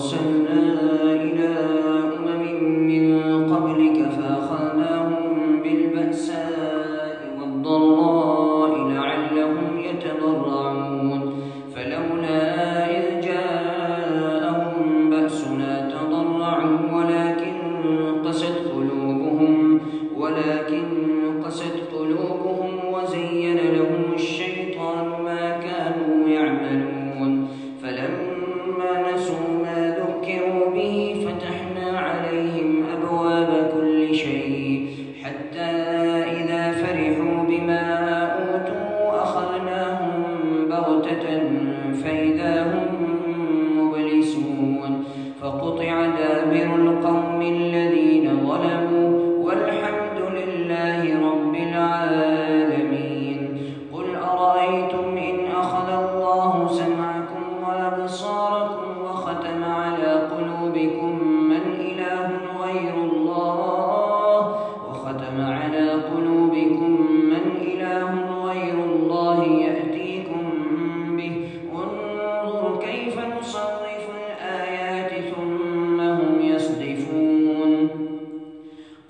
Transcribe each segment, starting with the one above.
أرسلنا إلى أمم من قبلك فأخذناهم بالبأساء والضراء لعلهم يتضرعون فلولا إذ جاءهم بأسنا تضرعوا ولكن قست قلوبهم وزين لهم الشيطان ما كانوا يعملون فلما نسوا ما ذكروا به فتحنا عليهم أبواب كل شيء حتى إذا فرحوا بما أوتوا أخذناهم بغتة فإذا هم مبلسون فقطع دابر القوم الذين ظلموا والحمد لله رب العالمين قل أرأيتم إن أخذ الله سمعكم وأبصاركم وختم على قلوبكم من إله غير الله يأتيكم به انظر كيف نصرف الآيات ثم هم يصدفون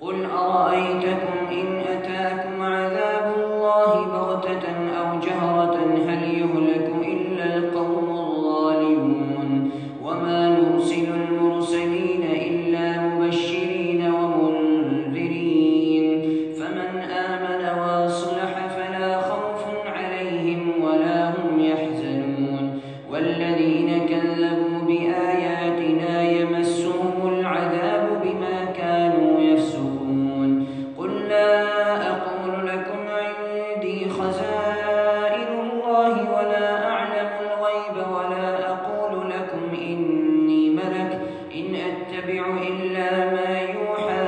قل أرأيتكم إن أتاكم عذاب الله بغتة أو جهرة هل يهلك إلا القوم الظالمون وما نرسل المرسلين إلا مبشرين ومنذرين فمن آمن وأصلح فلا خوف عليهم ولا هم يحزنون والذين كذبوا بآياتنا يمسهم العذاب بما كانوا يفسقون قل لا أقول لكم عندي خزائن الله ولا أعلم الغيب ولا أقول لكم إني ملك إن أتبع إلا ما يوحى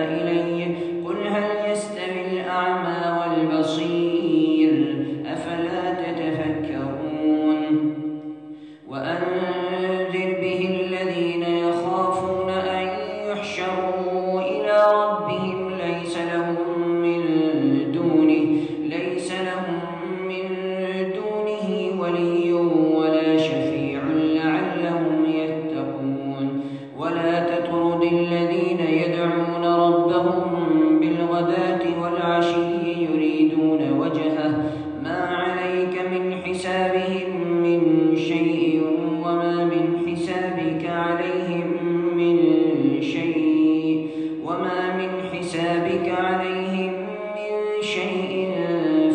إلي قل هل يستوي الأعمى والبصير أفلا تتفكرون وأنذر به الذين يخافون أن يحشروا إلى ربهم ليس لهم من دونه ولي ولا شفيع لعلهم يتقون ولا تطرد الذين يدعون ربهم بالغداة والعشي يريدون وجهه ما عليك من حسابهم من شيء وما من حسابك عليهم من شيء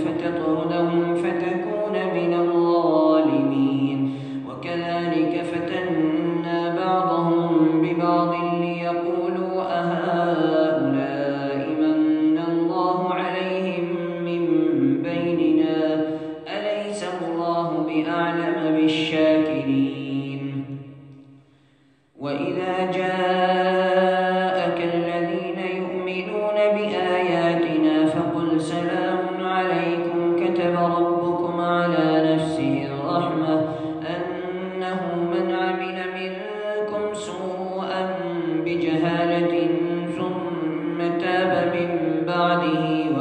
فتطردهم فتكون من الظالمين وكذلك فتنا بعضهم ببعض ليقولوا أهؤلاء من الله عليهم من بيننا أليس الله بأعلم بالشاكرين وإذا جاءك الذين يؤمنون بآياتنا فقل سلام عليكم كتب ربكم على نفسه الرحمة أنه من عمل منكم سوءا بجهالة ثم تاب من بعده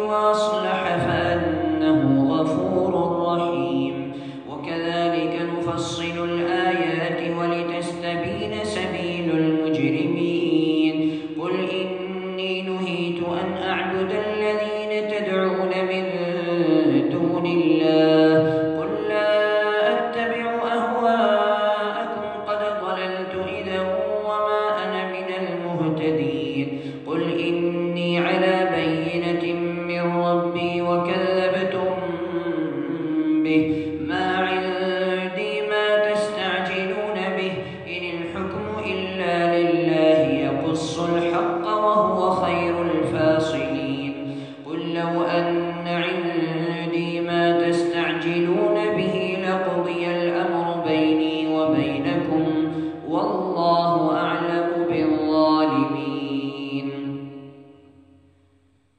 وأصلح فأنه غفور رحيم وكذلك نفصل الآيات ولتستبين سبيل المجرمين قل إني نهيت أن أعبد الذين تدعون من دون الله قل لا أتبع أهواءكم قد ضللت إذا وما أنا من المهتدين قل إني على بينة من ربي وكذبتم به ما عندي ما تستعجلون به إن الحكم إلا لله يقص الحق وهو خير الفاصلين قل لو أن عندي ما تستعجلون به لقضي الأمر بيني وبينكم والله أعلم بالظالمين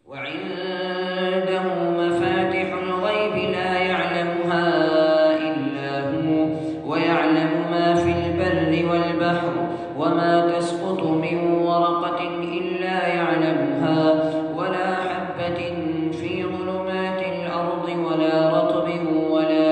وعنده مفاتح الغيب لا يعلمها إلا هو ويعلم ما في البر والبحر وما تسقط من ورقة إلا يعلمها ولا حبة في ظلمات الأرض ولا رطب ولا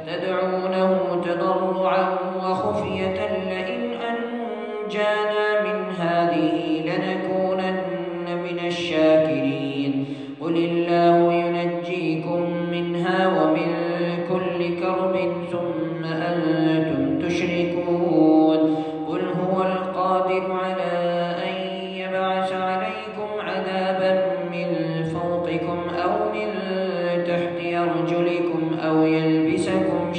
تدعونه تضرعا وخفية لئن أنجانا من هذه لنكونن من الشاكرين قل الله ينجيكم منها ومن كل كرب ثم أنتم تشركون قل هو القادر على أن يبعث عليكم عذابا من فوقكم أو من تحت أرجلكم أو يلبسكم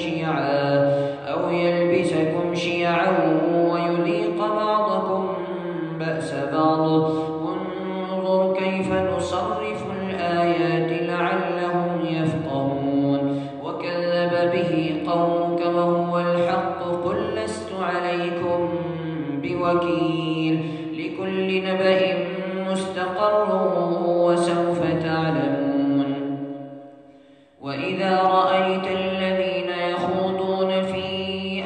شيعا ويذيق بعضكم بأس بعض انظر كيف نصرف الآيات لعلهم يفقهون وكذب به قومك وهو الحق قل لست عليكم بوكيل لكل نبأ مستقر وسوف تعلمون وإذا رأيت الذين يخوضون في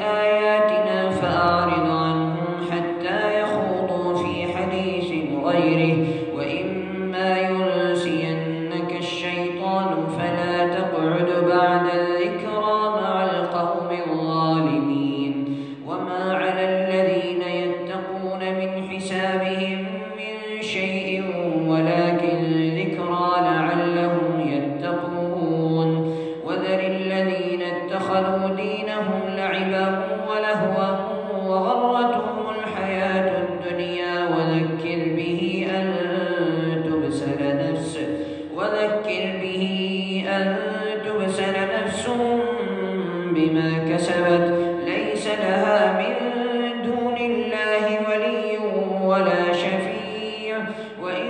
آياتنا فأعرض عنهم حتى يخوضوا في حديث غيره وإما ينسينك الشيطان فلا تقعد بعد الذكرى مع القوم الظالمين وما على الذين يتقون من حسابهم من شيء ولكن ذكرى لعلهم يتقون وذر الذين اتخذوا دينهم لعبا ولهوا وغرتهم الحياة الدنيا وذكر به أن تبسل نفس بما كسبت ليس لها من دون الله ولي ولا شفيع وإن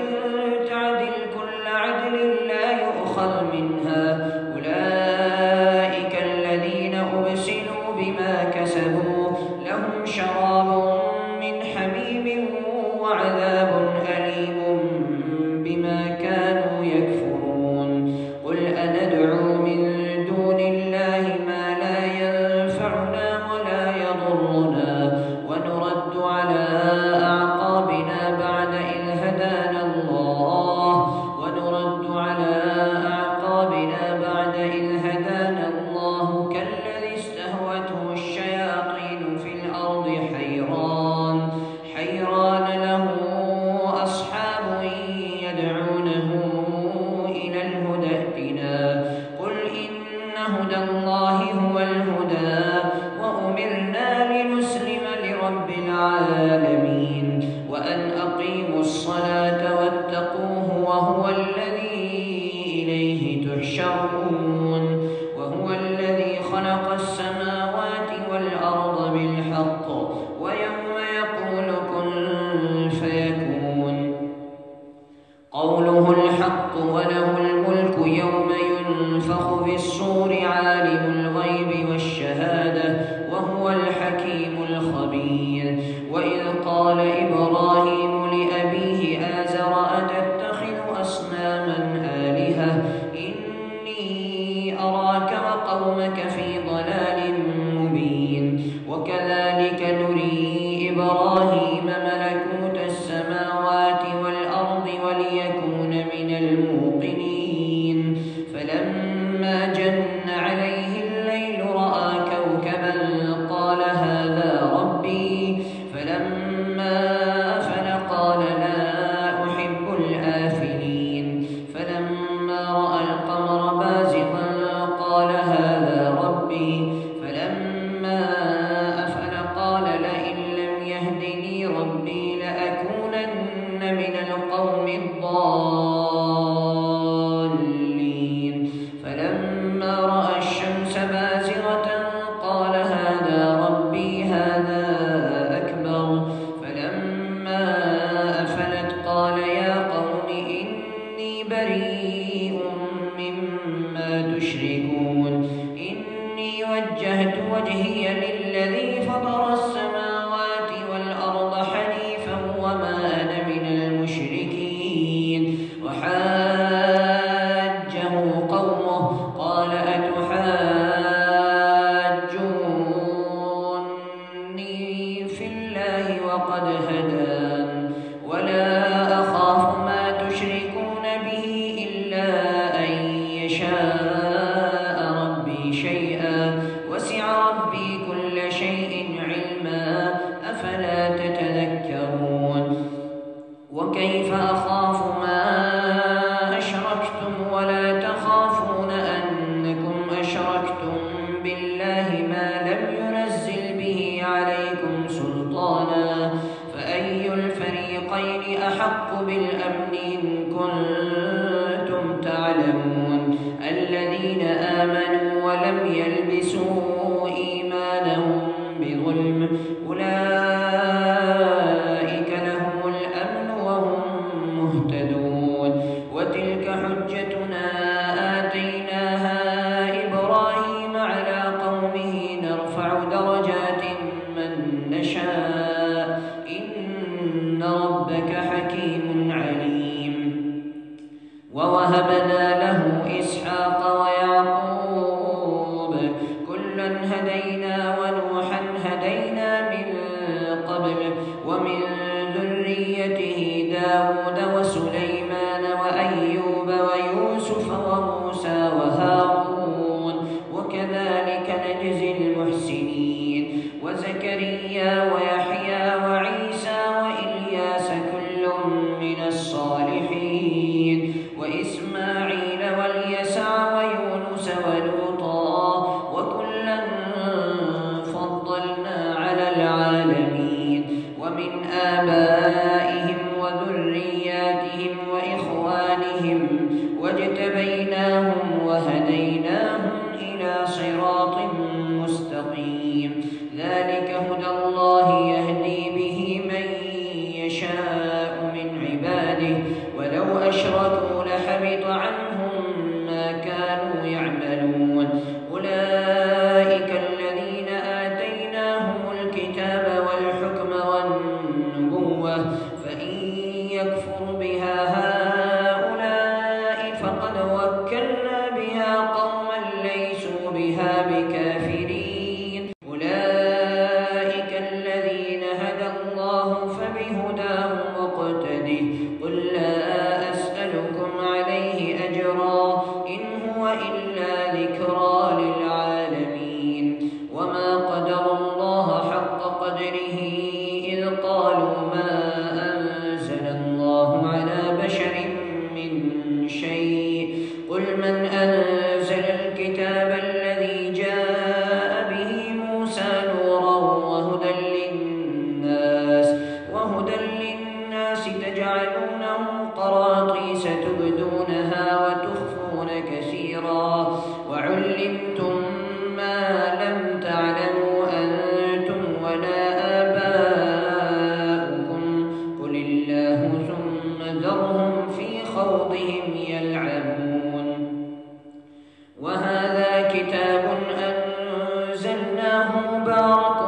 تعدل كل عدل لا يؤخذ منها أولئك الذين أبسلوا بما كسبوا لهم شراب من حميم وعذاب أليم بما كانوا يكفرون قل أندعو من دون الله ما لا ينفعنا ولا يضرنا ونرد على أعقابنا بعد إذ هدانا الله كالذي استهوته الشياطين في الأرض حيران له أصحاب يدعونه إلى الهدى ائتنا قل إن هدى الله هو الهدى وأمرنا لنسلم لرب العالمين وأن أقيموا الصلاة واتقوه وهو الذي إليه تحشرون وهو الذي خلق السماوات والأرض بالحق ويوم يقول كن فيكون قوله الحق وله الملك يوم ينفخ في الصور عالم الغيب والشهادة وهو الحكيم الخبير وإذ قال إبراهيم لأبيه آزر أتتخذ أصناما آلهة إني أراك وقومك في ضلال مبين وكذلك نري إبراهيم ملكوت السماوات والأرض وليكون من الموقنين فلما جن عليه الليل رأى كوكبا قال هذا ربي فلما أفل قال لا أحب الآفلين فلما رأى القمر بازغا قال هذا ربي فلما أفل قال لئن لم يهدني ربي لأكونن من القوم الضالين فلما رأى الشمس بازغة قال هذا ربي هذا أكبر فلما أفلت قال يا قوم إني بريء مما تشركون إني وجهت وجهي للذي فطر السماوات والأرض حنيفا وما أنا من المشركين وحاجه قومه قال أتحاجوني في الله وقد هدان ولا أخاف ما تشركون به إلا أن يشاء ربي شيئا وسع ربي كل شيء علما أفلا تتذكرون وكيف أخاف ما أشركتم ولا تخافون أنكم أشركتم بالله ما لم ينزل به عليكم سلطانا فأي الفريقين أحق بالأمن إن كنتم تعلمون الذين آمنوا ولم يلبسوا إيمانهم بظلم أولئك لهم الأمن وهم مهتدون وتلك حجتنا آتيناها إبراهيم على قومه نرفع درجات من نشاء إن ربك حكيم عليم ووهبنا له إسحاق ويعقوب كلا هدينا ونوحا هدينا من قبل ومن ذريته داود وسليمان وأيوب ويوسف وموسى وهارون وكذلك نجزي المحسنين وزكريا ويحيى وعيسى وإلياس كل من الصالحين وإسماعيل واليسع ويونس ولوطا وكلا فضلنا على العالمين ومن آبائهم وذرياتهم وإخوانهم واجتبيناهم وهديناهم إلى صراط مستقيم ذلك هدى الله يهدي به من يشاء من عباده ولو أشركوا لحبط عنهم ما كانوا يعملون أولئك الذين آتيناهم الكتاب والحكم والنبوة فإن يكفر بها هؤلاء فقد وكلنا بها قوما ليسوا بها بكافرين أولئك الذين هدى الله فبهداه مقتده قل لا أسألكم عليه أجرا إن هو إلا ذكرى للعالمين وما قدر الله حق قدره إذ قالوا ما أنزل الله على بشر من شيء قل من أنزل الكتاب الذي جاء به موسى نورا وهدى للناس تجعلونه قراطيس تبدونها وتخفون كثيرا وعلمتم ما لم تعلموا أنتم ولا آباؤكم قل الله ثم ذرهم في خوضهم يلعبون وهذا كتاب أنزلناه مبارك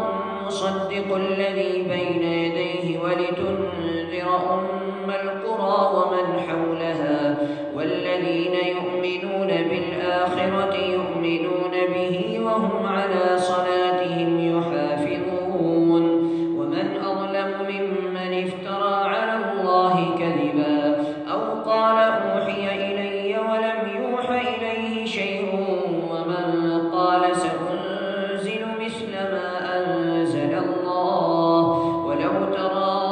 مصدق الذي بين يديه ولتنذر أم القرى ومن حولها والذين يؤمنون بالآخرة يؤمنون به وهم على صلاتهم يحافظون ومن أظلم ممن افترى على الله كذبا أو قال أوحي إلي ولم يوح إليه شيء ومن قال سأنزل مثل ما أنزل الله ولو ترى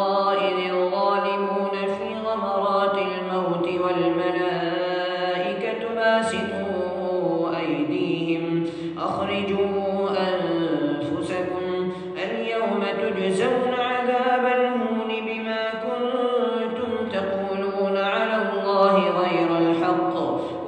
إذ الظالمون في غمرات الموت والملائكة باسطوا أيديهم أخرجوا أنفسكم اليوم تجزون عذاب الهون بما كنتم تقولون على الله غير الحق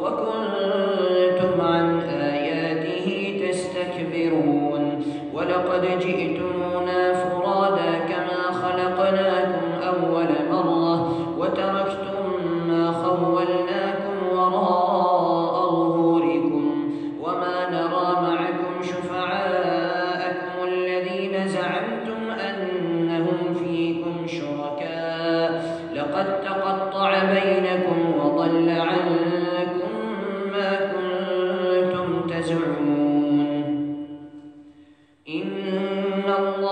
وكنتم عن آياته تستكبرون ولقد جئتمونا فرادا كما خلقناكم أول مرة وتركتم ما خولناكم وراء ظهوركم وما نرى معكم شفعاءكم الذين زعمتم أنهم فيكم شركاء لقد تقطع بينكم وضل عنكم ما كنتم تزعمون إن الله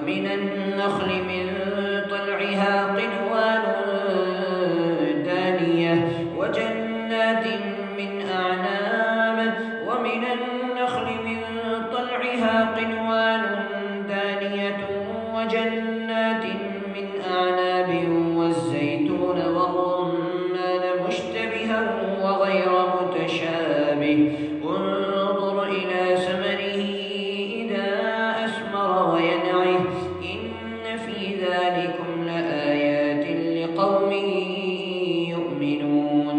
ومن النخل من طلعها قنوان دانية وجنات من أعناب ومن النخل من طلعها قنوان دانية وجنات من أعناب والزيتون والرمان مشتبها وغير متشابه انظر إلى ثمره إذا أثمر وينعه إن في ذلكم لآيات لقوم يؤمنون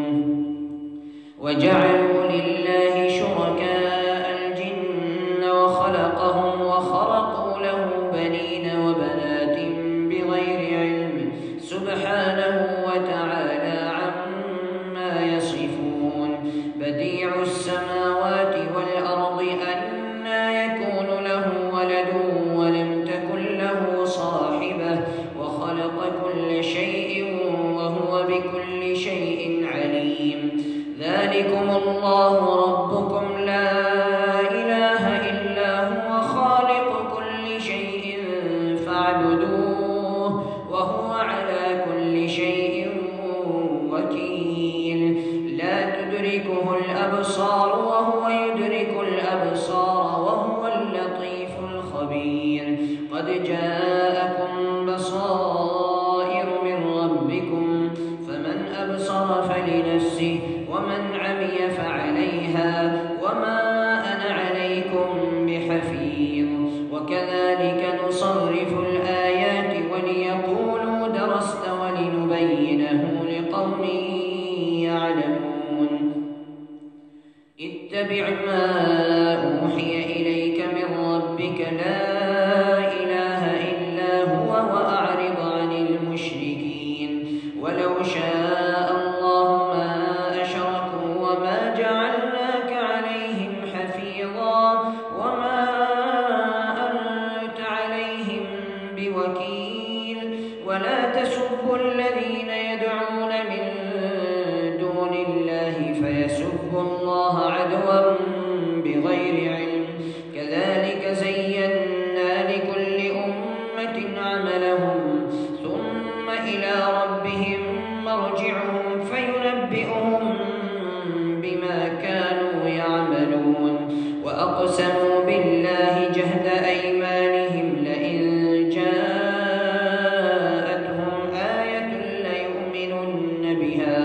وجعلوا لله شركاء الجن وخلقهم وخرقوا له بنين وبنات بغير علم سبحانه وتعالى عما يصفون بديع السماوات والأرض أنى يكون له ولد ولم تكن له صاحبة وخلق كل شيء وهو بكل شيء عليم ذلكم الله ربكم لا إله إلا هو خالق كل شيء فاعبدوه وهو على كل شيء وكيل لا تدركه الأبصار وهو يدرك الأبصار وهو اللطيف الخبير قد جاءكم بصائر من ربكم فمن أبصر فلنفسه ومن عمي فعليها وما أنا عليكم بحفيظ وكذلك نصرف الآيات وليقولوا درست ولنبينه لقوم يعلمون اتبع ما أوحي إليك من ربك لا إله إلا هو وأعرض عن المشركين ولو شاء الله ما أشركوا وما جعلناك عليهم حفيظا وما أنت عليهم بوكيل ولا تسبوا الذين يدعون من دون الله فيسبوا الله عدوا بغير علم كذلك زينا لكل أمة عملهم ثم إلى ربهم مرجعهم فينبئهم بما كانوا يعملون وأقسموا بالله جهد أيمانهم لئن جاءتهم آية ليؤمنن بها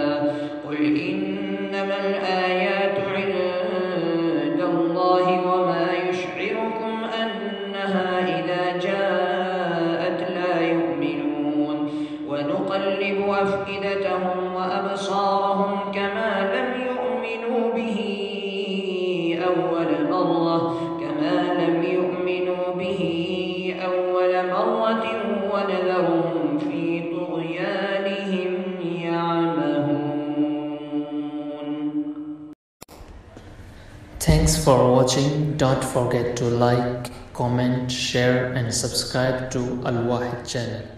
قل إنما الآيات عند الله وما يشعركم أنها إذا جاءت لا يؤمنون ونقلب أفئدتهم وأبصارهم كما لم يؤمنوا به أول مرة ونذرهم في طغيانهم يعمهون. Thanks for watching. Don't forget to like, comment, share and subscribe to Al Wahid channel.